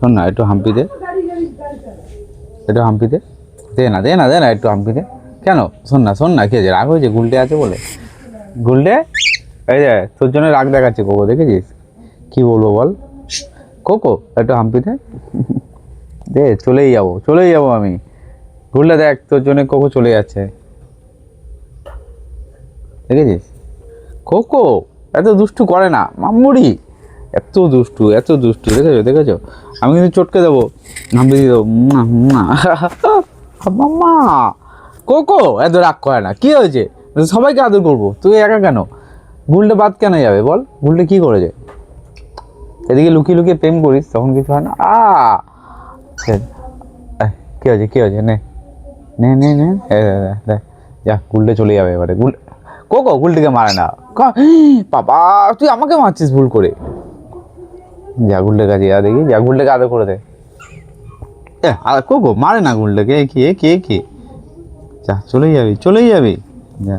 শোন না, একটু হাম্পি দে, একটু হাম্পি দে, দে না দে না দে না একটু হাম্পি দে। কেন? শোন না কি হয়েছে, রাগ হয়েছে গুলটে আছে বলে? গুলটে, এই যে তোর জন্য রাগ দেখাচ্ছে কোকো, দেখেছিস? কি বলবো বল? কোকো একটু হাম্পি দে, দে, চলেই যাবো আমি। গুলটে দেখ, তোর জন্য কোকো চলে যাচ্ছে, দেখেছিস? কোকো এত দুষ্টু করে না মাম্মুড়ি, এত দুষ্টু দেখেছো? আমি কিন্তু চটকে দেবো, হাম্পি দিয়ে দেবো, মাম্মা। কোকো এত রাগ করে না, কি হয়েছে? সবাইকে আদর করবো, তুই একা কেন? গুলটে বাদ কেন যাবে বল? গুলটে কি করেছে? এদিকে লুকিয়ে লুকিয়ে প্রেম করিস, তখন কিছু হয় না। কি হয়েছে নে নে নে নে, দেখ, যা গুলটে চলে যাবে এবারে। কোকো গুলটিকে মারে না, বাবা তুই আমাকে মারছিস ভুল করে। যা গুলটের কাছে যা, দেখি যা গুলটেকে আদর করে দে। কোকো মারে না গুলটেকে, কি যা চলেই যাবি যা।